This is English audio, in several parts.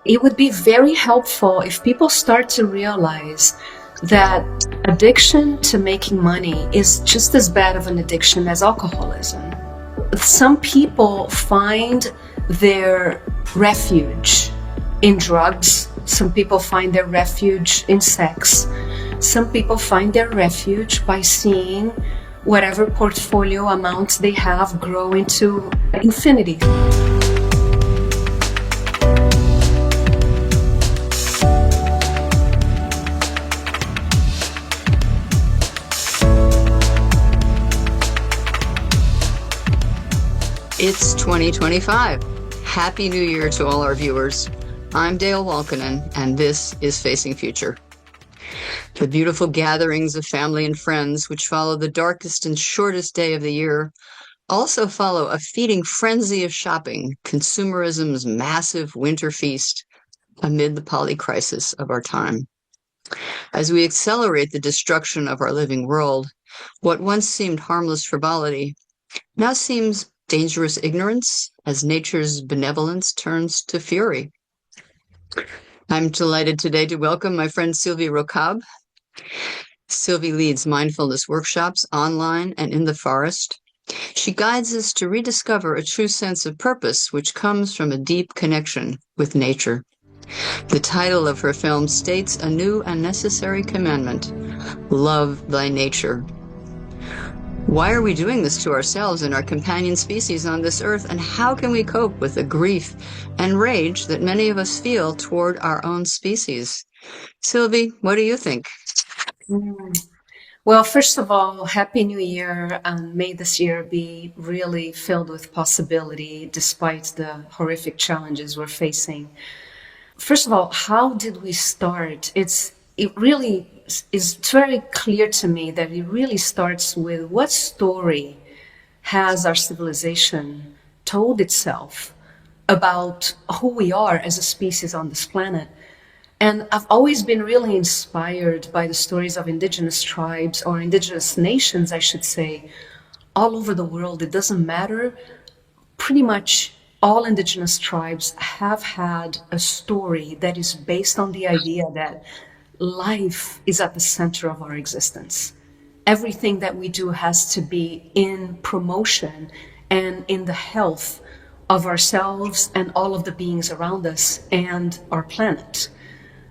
It would be very helpful if people start to realize that addiction to making money is just as bad of an addiction as alcoholism. Some people find their refuge in drugs. Some people find their refuge in sex. Some people find their refuge by seeing whatever portfolio amounts they have grow into infinity. It's 2025. Happy New Year to all our viewers. I'm Dale Walkinen, and this is Facing Future. The beautiful gatherings of family and friends, which follow the darkest and shortest day of the year, also follow a feeding frenzy of shopping, consumerism's massive winter feast amid the polycrisis of our time. As we accelerate the destruction of our living world, what once seemed harmless frivolity now seems dangerous ignorance as nature's benevolence turns to fury. I'm delighted today to welcome my friend Sylvie Rocab. Sylvie leads mindfulness workshops online and in the forest. She guides us to rediscover a true sense of purpose, which comes from a deep connection with nature. The title of her film states a new and necessary commandment: love thy nature. Why are we doing this to ourselves and our companion species on this earth, and how can we cope with the grief and rage that many of us feel toward our own species? Sylvie, what do you think? Well, first of all, Happy New Year, and may this year be really filled with possibility despite the horrific challenges we're facing. First of all, how did we start? It's very clear to me that it really starts with what story has our civilization told itself about who we are as a species on this planet. And I've always been really inspired by the stories of indigenous tribes, or indigenous nations, I should say, all over the world. It doesn't matter. Pretty much all indigenous tribes have had a story that is based on the idea that life is at the center of our existence. Everything that we do has to be in promotion and in the health of ourselves and all of the beings around us and our planet.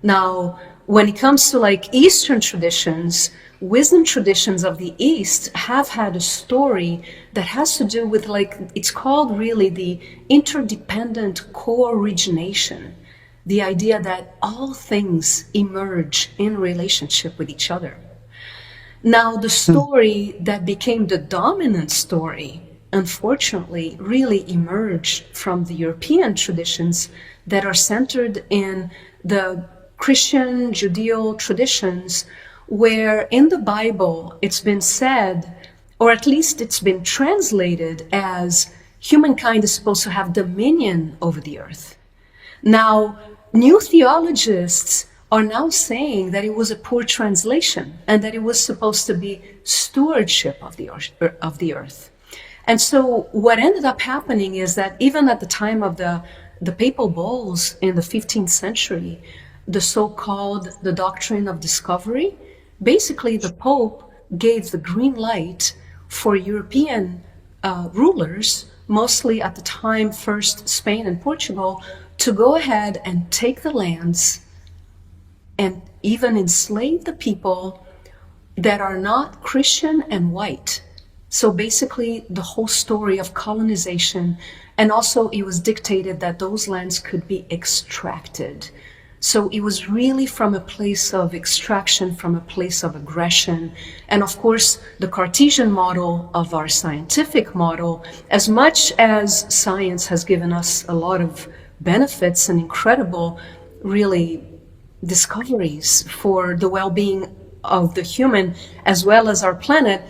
Now, when it comes to Eastern traditions, wisdom traditions of the East have had a story that has to do with it's called really the interdependent co-origination. The idea that all things emerge in relationship with each other. Now, the story that became the dominant story, unfortunately, really emerged from the European traditions that are centered in the Christian Judeo traditions, where in the Bible it's been said, or at least it's been translated as, humankind is supposed to have dominion over the earth. Now, new theologists are now saying that it was a poor translation and that it was supposed to be stewardship of the earth. And so what ended up happening is that even at the time of the papal bulls in the 15th century, the so-called the doctrine of discovery, basically the Pope gave the green light for European rulers, mostly at the time first Spain and Portugal, to go ahead and take the lands and even enslave the people that are not Christian and white. So basically the whole story of colonization, and also it was dictated that those lands could be extracted. So it was really from a place of extraction, from a place of aggression. And of course, the Cartesian model of our scientific model, as much as science has given us a lot of benefits and incredible, really, discoveries for the well-being of the human as well as our planet,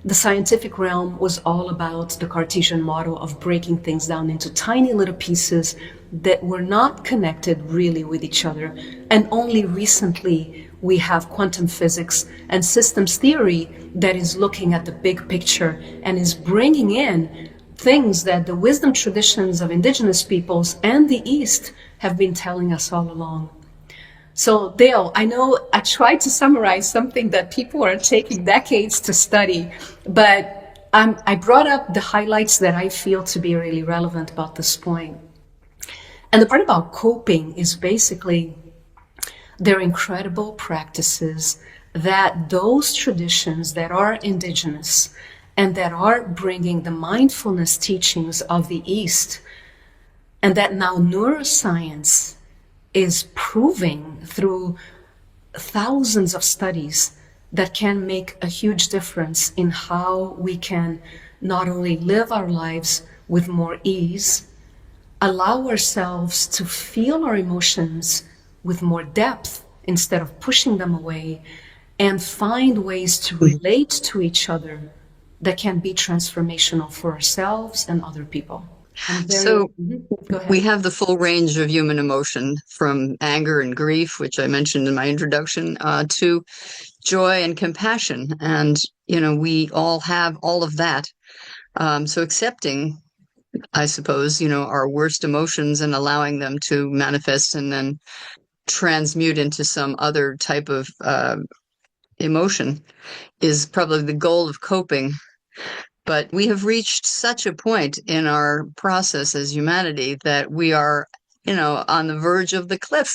the scientific realm was all about the Cartesian model of breaking things down into tiny little pieces that were not connected really with each other. And only recently we have quantum physics and systems theory that is looking at the big picture and is bringing in things that the wisdom traditions of indigenous peoples and the East have been telling us all along. So, Dale, I know I tried to summarize something that people are taking decades to study, but I brought up the highlights that I feel to be really relevant about this point. And the part about coping is basically they're incredible practices that those traditions that are indigenous and that are bringing the mindfulness teachings of the East, and that now neuroscience is proving through thousands of studies that can make a huge difference in how we can not only live our lives with more ease, allow ourselves to feel our emotions with more depth instead of pushing them away, and find ways to relate to each other that can be transformational for ourselves and other people. I'm very, So Go we ahead. have the full range of human emotion, from anger and grief, which I mentioned in my introduction, to joy and compassion. And, we all have all of that. So accepting, I suppose, our worst emotions and allowing them to manifest and then transmute into some other type of emotion is probably the goal of coping. But we have reached such a point in our process as humanity that we are, on the verge of the cliff.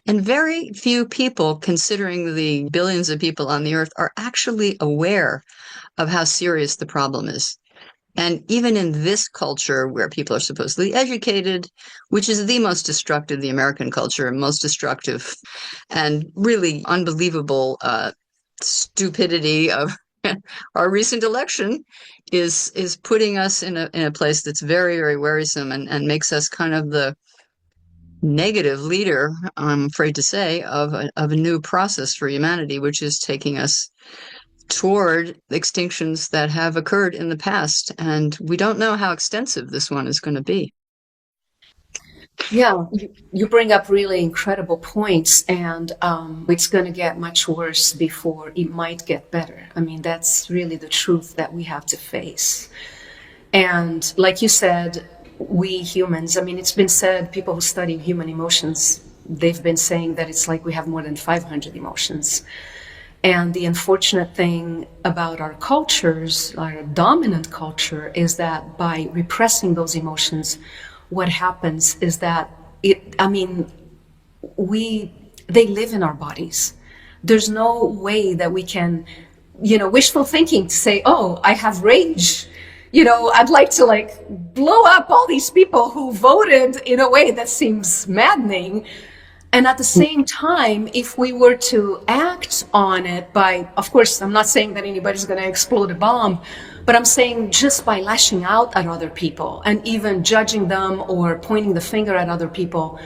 And very few people, considering the billions of people on the earth, are actually aware of how serious the problem is. And even in this culture where people are supposedly educated, which is the most destructive, the American culture, most destructive and really unbelievable stupidity of our recent election is putting us in a place that's very, very worrisome, and makes us kind of the negative leader, I'm afraid to say, of a new process for humanity, which is taking us toward extinctions that have occurred in the past. And we don't know how extensive this one is going to be. Yeah, you bring up really incredible points, and it's going to get much worse before it might get better. I mean, that's really the truth that we have to face. And like you said, we humans, I mean, it's been said, people who study human emotions, they've been saying that it's like we have more than 500 emotions. And the unfortunate thing about our cultures, our dominant culture, is that by repressing those emotions, what happens is that they live in our bodies. There's no way that we can, wishful thinking to say, oh, I have rage. I'd like to blow up all these people who voted in a way that seems maddening. And at the same time, if we were to act on it of course, I'm not saying that anybody's going to explode a bomb, but I'm saying just by lashing out at other people and even judging them or pointing the finger at other people,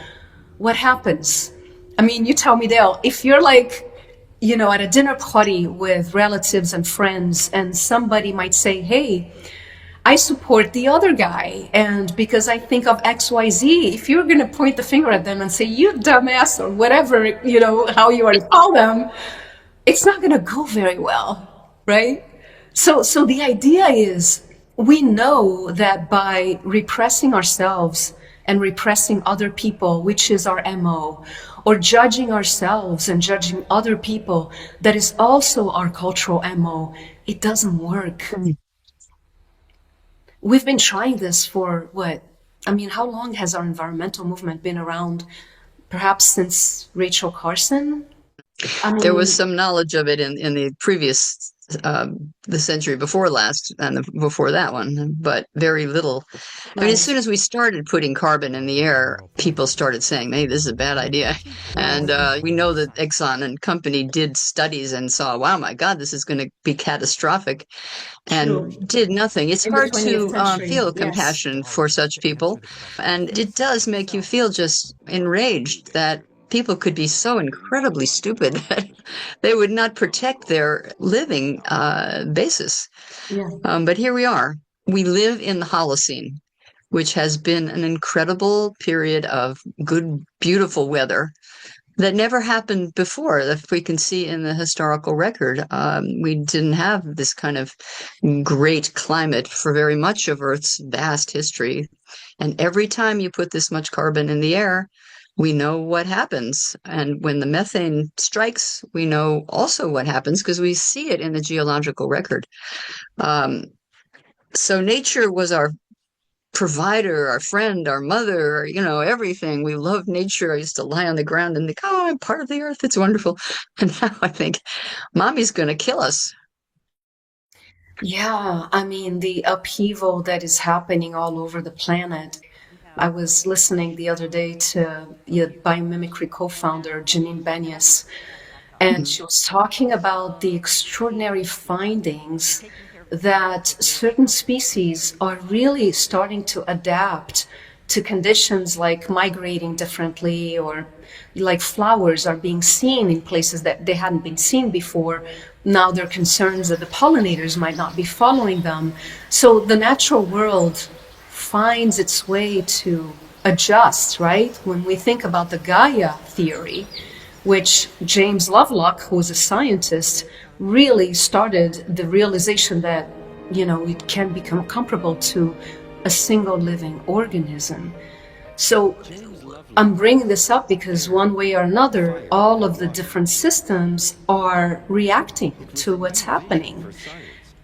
what happens? I mean, you tell me, Dale, if you're at a dinner party with relatives and friends, and somebody might say, hey, I support the other guy, and because I think of XYZ, if you're going to point the finger at them and say, you dumbass, or whatever, how you want to call them, it's not going to go very well, right? So the idea is we know that by repressing ourselves and repressing other people, which is our MO, or judging ourselves and judging other people, that is also our cultural MO, it doesn't work. We've been trying this for what? I mean, how long has our environmental movement been around? Perhaps since Rachel Carson? I There was mean, some knowledge of it in the previous, the century before last and before that one, but very little. I mean, as right, soon as we started putting carbon in the air, people started saying, hey, this is a bad idea. And right. we know that Exxon and company did studies and saw, wow, my God, this is going to be catastrophic, and True. did nothing. It's In the hard 20th to century, feel yes. compassion for such people. And it does make you feel just enraged that people could be so incredibly stupid that they would not protect their living basis. Yeah. But here we are. We live in the Holocene, which has been an incredible period of good, beautiful weather that never happened before. If we can see in the historical record, we didn't have this kind of great climate for very much of Earth's vast history. And every time you put this much carbon in the air, we know what happens. And when the methane strikes, we know also what happens because we see it in the geological record. Um, so nature was our provider, our friend, our mother, everything. We love nature. I used to lie on the ground and think, oh, I'm part of the earth. It's wonderful. And now I think, mommy's going to kill us. Yeah, I mean, the upheaval that is happening all over the planet. I was listening the other day to biomimicry co-founder Janine Benyus, and Mhm. she was talking about the extraordinary findings that certain species are really starting to adapt to conditions like migrating differently, or like flowers are being seen in places that they hadn't been seen before. Now there are concerns that the pollinators might not be following them. So the natural world finds its way to adjust, right? When we think about the Gaia theory, which James Lovelock, who was a scientist, really started the realization that, it can become comparable to a single living organism. So I'm bringing this up because one way or another, all of the different systems are reacting to what's happening.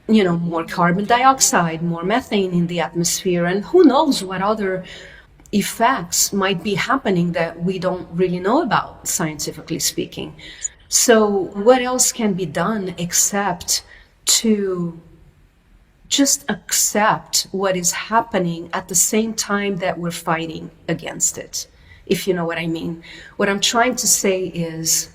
More carbon dioxide, more methane in the atmosphere, and who knows what other effects might be happening that we don't really know about, scientifically speaking. So, what else can be done except to just accept what is happening at the same time that we're fighting against it, if you know what I mean? What I'm trying to say is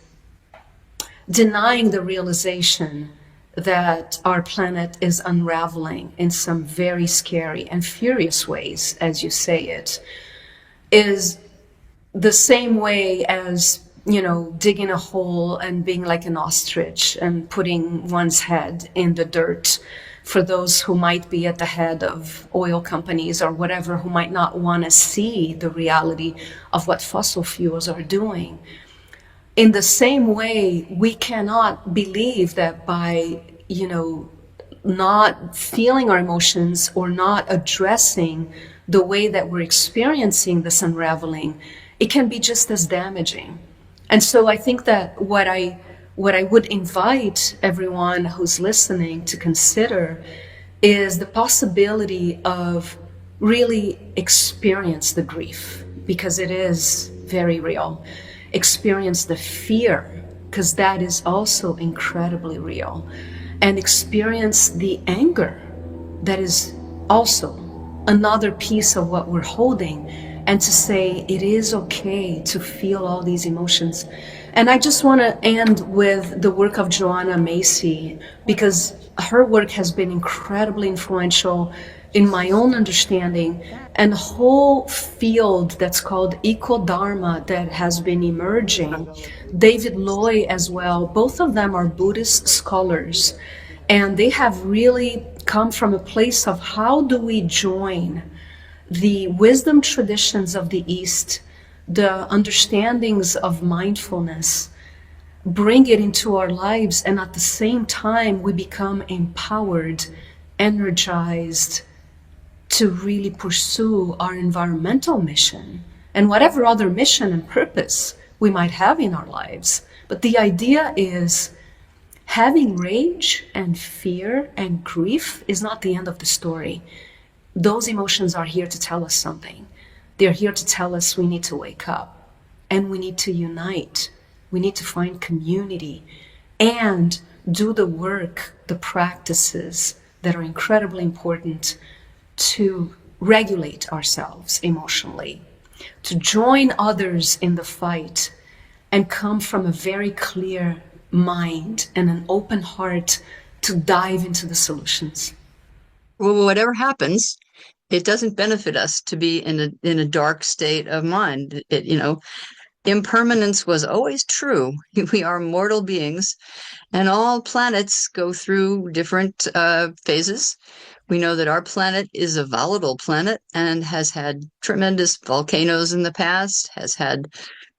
denying the realization that our planet is unraveling in some very scary and furious ways, as you say it, is the same way as, digging a hole and being like an ostrich and putting one's head in the dirt. For those who might be at the head of oil companies or whatever, who might not want to see the reality of what fossil fuels are doing. In the same way, we cannot believe that by, not feeling our emotions or not addressing the way that we're experiencing this unraveling, it can be just as damaging. And so I think that what I would invite everyone who's listening to consider is the possibility of really experience the grief, because it is very real. Experience the fear, because that is also incredibly real. And experience the anger, that is also another piece of what we're holding, and to say it is okay to feel all these emotions. And I just want to end with the work of Joanna Macy, because her work has been incredibly influential in my own understanding, and a whole field that's called eco-dharma that has been emerging. David Loy as well, both of them are Buddhist scholars, and they have really come from a place of how do we join the wisdom traditions of the East, the understandings of mindfulness, bring it into our lives, and at the same time, we become empowered, energized to really pursue our environmental mission and whatever other mission and purpose we might have in our lives. But the idea is having rage and fear and grief is not the end of the story. Those emotions are here to tell us something. They're here to tell us we need to wake up and we need to unite. We need to find community and do the work, the practices that are incredibly important to regulate ourselves emotionally, to join others in the fight, and come from a very clear mind and an open heart to dive into the solutions. Well, whatever happens, it doesn't benefit us to be in a dark state of mind. Impermanence was always true. We are mortal beings, and all planets go through different phases. We know that our planet is a volatile planet and has had tremendous volcanoes in the past, has had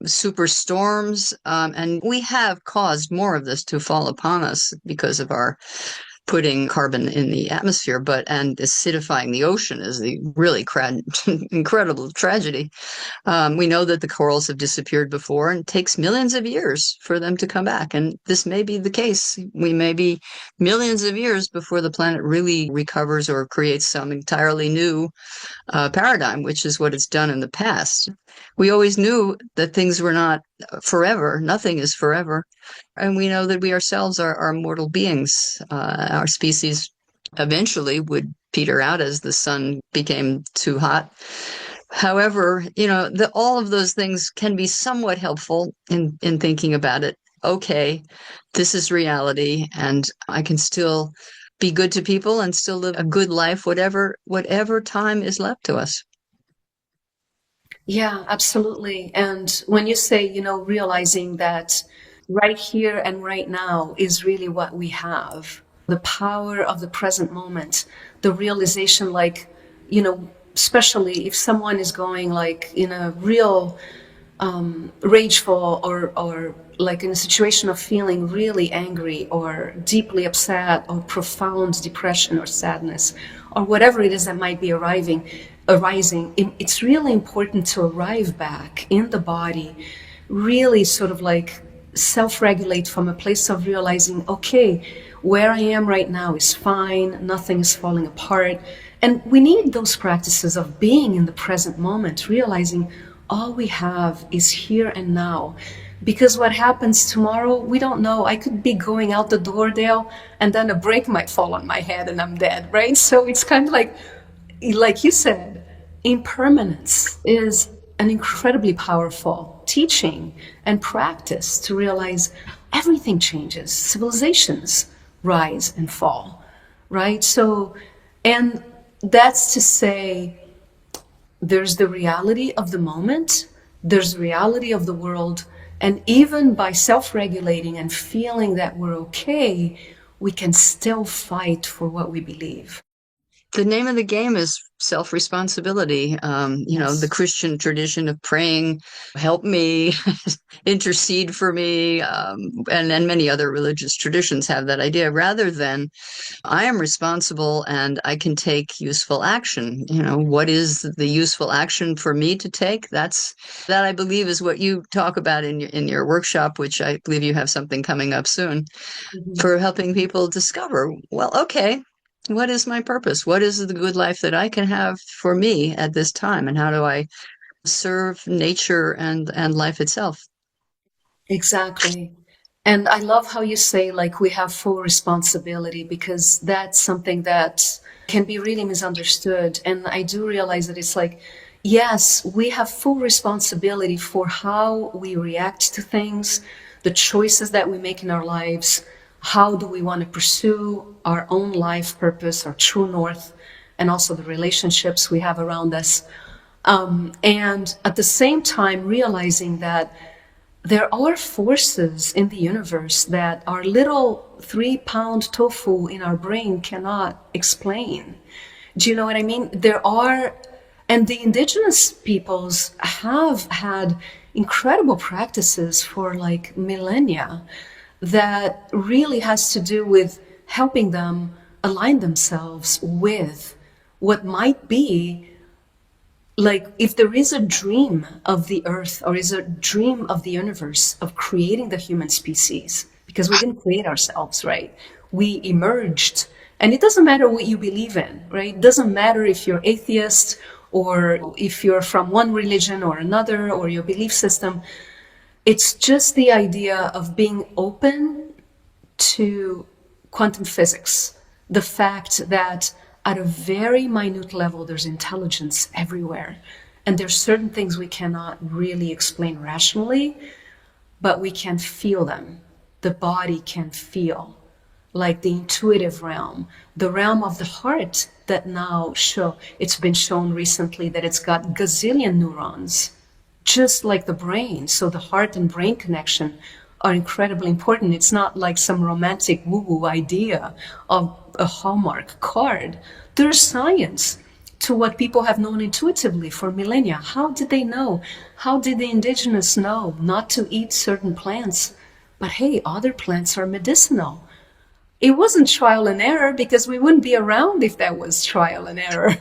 superstorms, and we have caused more of this to fall upon us because of our putting carbon in the atmosphere, and acidifying the ocean is the really incredible tragedy. We know that the corals have disappeared before, and it takes millions of years for them to come back. And this may be the case. We may be millions of years before the planet really recovers or creates some entirely new paradigm, which is what it's done in the past. We always knew that things were not forever. Nothing is forever. And we know that we ourselves are mortal beings. Our species eventually would peter out as the sun became too hot. However, all of those things can be somewhat helpful in thinking about it. Okay, this is reality, and I can still be good to people and still live a good life, whatever time is left to us. Yeah, absolutely. And when you say, realizing that right here and right now is really what we have, the power of the present moment, the realization, like, especially if someone is going like in a real rageful or like in a situation of feeling really angry or deeply upset or profound depression or sadness or whatever it is that might be arising, it's really important to arrive back in the body, really sort of like self-regulate from a place of realizing, okay, where I am right now is fine, nothing is falling apart. And we need those practices of being in the present moment, realizing all we have is here and now. Because what happens tomorrow, we don't know. I could be going out the door, Dale, and then a break might fall on my head and I'm dead, right? So it's kind of like you said, impermanence is an incredibly powerful teaching and practice to realize everything changes. Civilizations rise and fall, right? So, and that's to say, there's the reality of the moment, there's the reality of the world, and even by self-regulating and feeling that we're okay, we can still fight for what we believe. The name of the game is self-responsibility. The Christian tradition of praying, help me, intercede for me, and many other religious traditions have that idea, rather than I am responsible and I can take useful action. What is the useful action for me to take? That I believe is what you talk about in your workshop, which I believe you have something coming up soon, for helping people discover, well, okay, what is my purpose? What is the good life that I can have for me at this time? And how do I serve nature and life itself? Exactly. And I love how you say, like, we have full responsibility, because that's something that can be really misunderstood. And I do realize that it's like, yes, we have full responsibility for how we react to things, the choices that we make in our lives. How do we want to pursue our own life purpose, our true north, and also the relationships we have around us. And at the same time, realizing that there are forces in the universe that our little 3-pound tofu in our brain cannot explain. Do you know what I mean? There are, and the indigenous peoples have had incredible practices for like millennia that really has to do with helping them align themselves with what might be, like, if there is a dream of the earth or is a dream of the universe of creating the human species, because we didn't create ourselves, right? We emerged. And it doesn't matter what you believe in, right? It doesn't matter if you're atheist or if you're from one religion or another or your belief system. It's just the idea of being open to quantum physics, the fact that at a very minute level, there's intelligence everywhere. And there's certain things we cannot really explain rationally, but we can feel them. The body can feel, like the intuitive realm, the realm of the heart that now it's been shown recently that it's got gazillion neurons, just like the brain. So the heart and brain connection are incredibly important. It's not like some romantic woo-woo idea of a Hallmark card. There's science to what people have known intuitively for millennia. How did they know? How did the indigenous know not to eat certain plants? But hey, other plants are medicinal. it wasn't trial and error because we wouldn't be around if that was trial and error.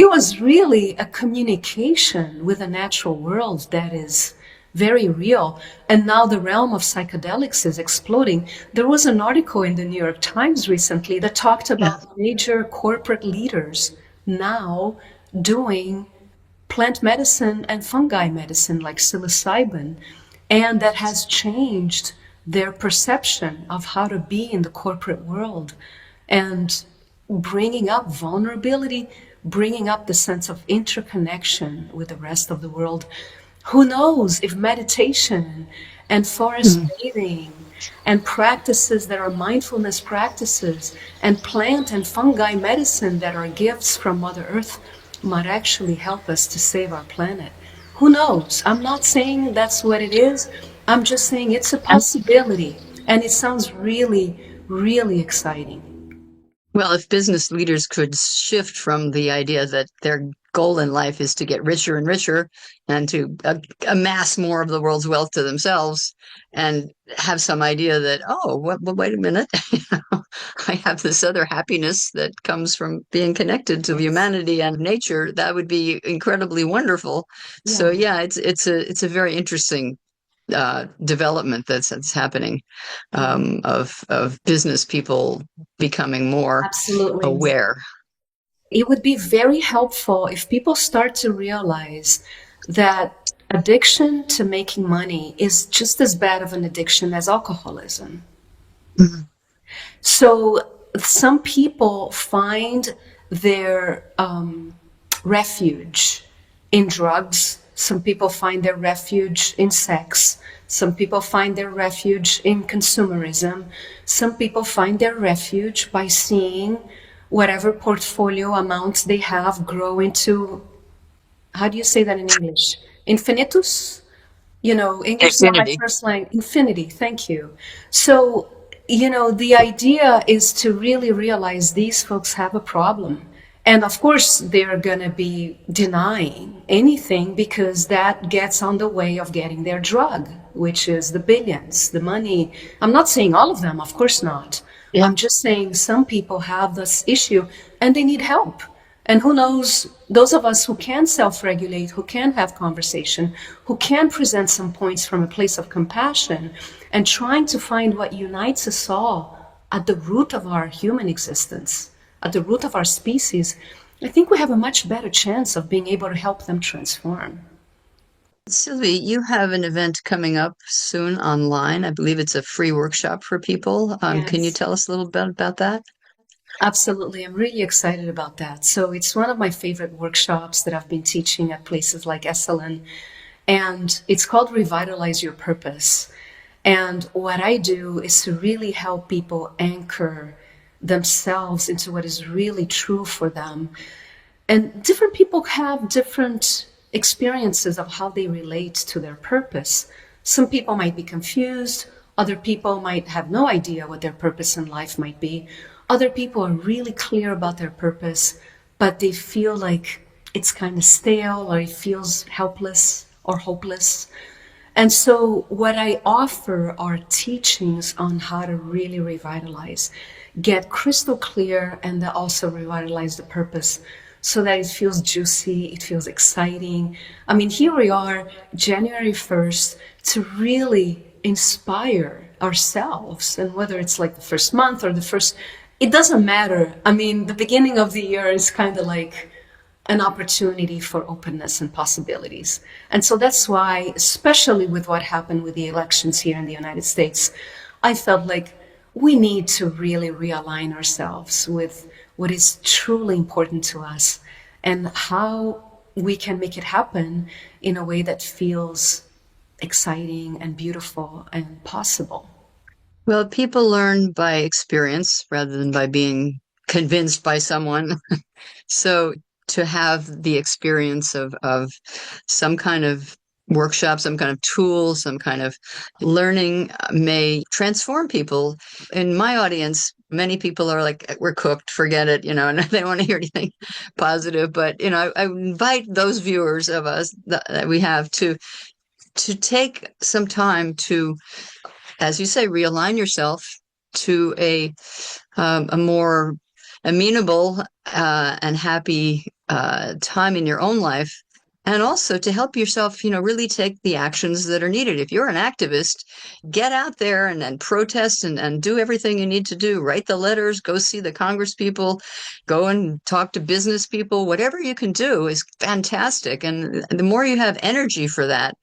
It was really a communication with the natural world that is very real. And now the realm of psychedelics is exploding. There was an article in the New York Times recently that talked Yeah. about major corporate leaders now doing plant medicine and fungi medicine like psilocybin, and that has changed their perception of how to be in the corporate world and bringing up vulnerability, bringing up the sense of interconnection with the rest of the world. Who knows if meditation and forest Mm. bathing and practices that are mindfulness practices and plant and fungi medicine that are gifts from Mother Earth might actually help us to save our planet. Who knows? I'm not saying that's what it is. I'm just saying it's a possibility. And it sounds really, really exciting. Well, if business leaders could shift from the idea that their goal in life is to get richer and richer and to amass more of the world's wealth to themselves and have some idea that, oh, wait a minute, I have this other happiness that comes from being connected to Yes. humanity and nature, that would be incredibly wonderful. So Yeah. yeah, it's a very interesting development that's happening, Yeah. of business people becoming more Absolutely. aware. It would be very helpful if people start to realize that addiction to making money is just as bad of an addiction as alcoholism. Mhm. So some people find their refuge in drugs. Some people find their refuge in sex. Some people find their refuge in consumerism. Some people find their refuge by seeing whatever portfolio amounts they have grow into, how do you say that in English? Infinitus? English is not my Infinity. first language. Infinity, thank you. So, the idea is to really realize these folks have a problem. And of course, they're going to be denying anything because that gets on the way of getting their drug, which is the billions, the money. I'm not saying all of them, of course not. Yeah. I'm just saying some people have this issue and they need help. And who knows, those of us who can self regulate, who can have conversation, who can present some points from a place of compassion and trying to find what unites us all at the root of our human existence, at the root of our species, I think we have a much better chance of being able to help them transform. Sylvie, you have an event coming up soon online. I believe it's a free workshop for people. Can you Yes. tell us a little bit about that? Absolutely. I'm really excited about that. So it's one of my favorite workshops that I've been teaching at places like Esalen. And it's called Revitalize Your Purpose. And what I do is to really help people anchor themselves into what is really true for them. And different people have different experiences of how they relate to their purpose. Some people might be confused. Other people might have no idea what their purpose in life might be. Other people are really clear about their purpose, but they feel like it's kind of stale or it feels helpless or hopeless. And so, what I offer are teachings on how to really revitalize, get crystal clear, and then also revitalize the purpose so that it feels juicy, it feels exciting. I mean, here we are, January 1st, to really inspire ourselves. And whether it's like the first month or the first, it doesn't matter. I mean, the beginning of the year is kind of like an opportunity for openness and possibilities. And so that's why, especially with what happened with the elections here in the United States, I felt like we need to really realign ourselves with what is truly important to us and how we can make it happen in a way that feels exciting and beautiful and possible. Well, people learn by experience rather than by being convinced by someone. So to have the experience of some kind of workshop, some kind of tool, some kind of learning may transform people. In my audience, many people are like, we're cooked, forget it, and they don't want to hear anything positive. But, I invite those viewers of us that we have to take some time to, as you say, realign yourself, to a more amenable and happy time in your own life, and also to help yourself, really take the actions that are needed. If you're an activist, get out there and protest and do everything you need to do. Write the letters, go see the Congress people, go and talk to business people. Whatever you can do is fantastic. And the more you have energy for that,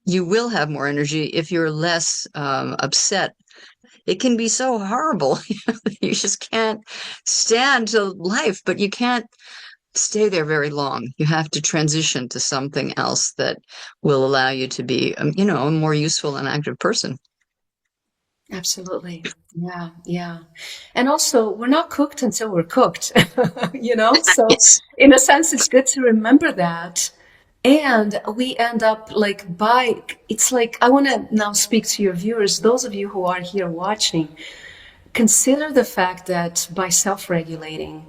you will have more energy if you're less upset. It can be so horrible. You just can't stand to life, but you can't stay there very long. You have to transition to something else that will allow you to be, a more useful and active person. Absolutely. Yeah, yeah. And also, we're not cooked until we're cooked, So, Yes. in a sense, it's good to remember that. And we end up it's like, I want to now speak to your viewers, those of you who are here watching, consider the fact that by self-regulating,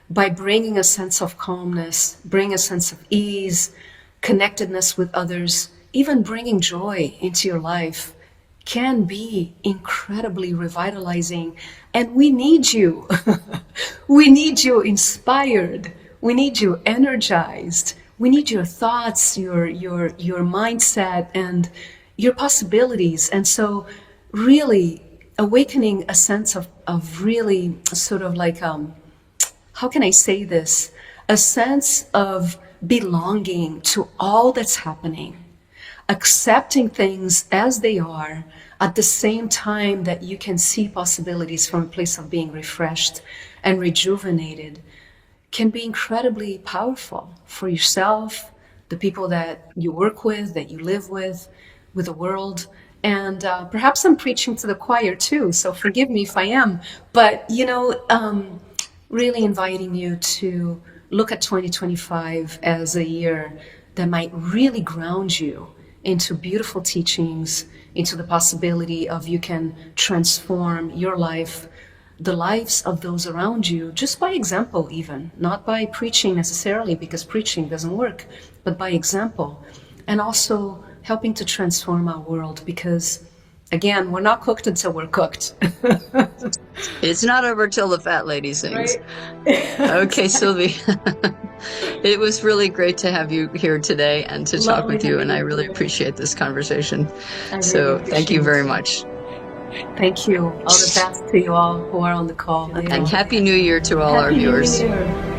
by bringing a sense of calmness, bring a sense of ease, connectedness with others, even bringing joy into your life can be incredibly revitalizing. And we need you. We need you inspired. We need you energized. We need your thoughts, your mindset, and your possibilities. And so really awakening a sense of really sort of like how can I say this? A sense of belonging to all that's happening, accepting things as they are, at the same time that you can see possibilities from a place of being refreshed and rejuvenated, can be incredibly powerful for yourself, the people that you work with, that you live with the world. And perhaps I'm preaching to the choir too, so forgive me if I am. But, really inviting you to look at 2025 as a year that might really ground you into beautiful teachings, into the possibility of you can transform your life, the lives of those around you, just by example even, not by preaching necessarily, because preaching doesn't work, but by example. And also helping to transform our world, because again, we're not cooked until we're cooked. It's not over till the fat lady sings. Right? Okay, Sylvie. It was really great to have you here today and to talk Lovely with you, having and I you really here. appreciate this conversation. I really So thank you appreciate very it. much. Thank you. All the best to you all who are on the call. And Happy New Year to all our Happy New viewers. Year.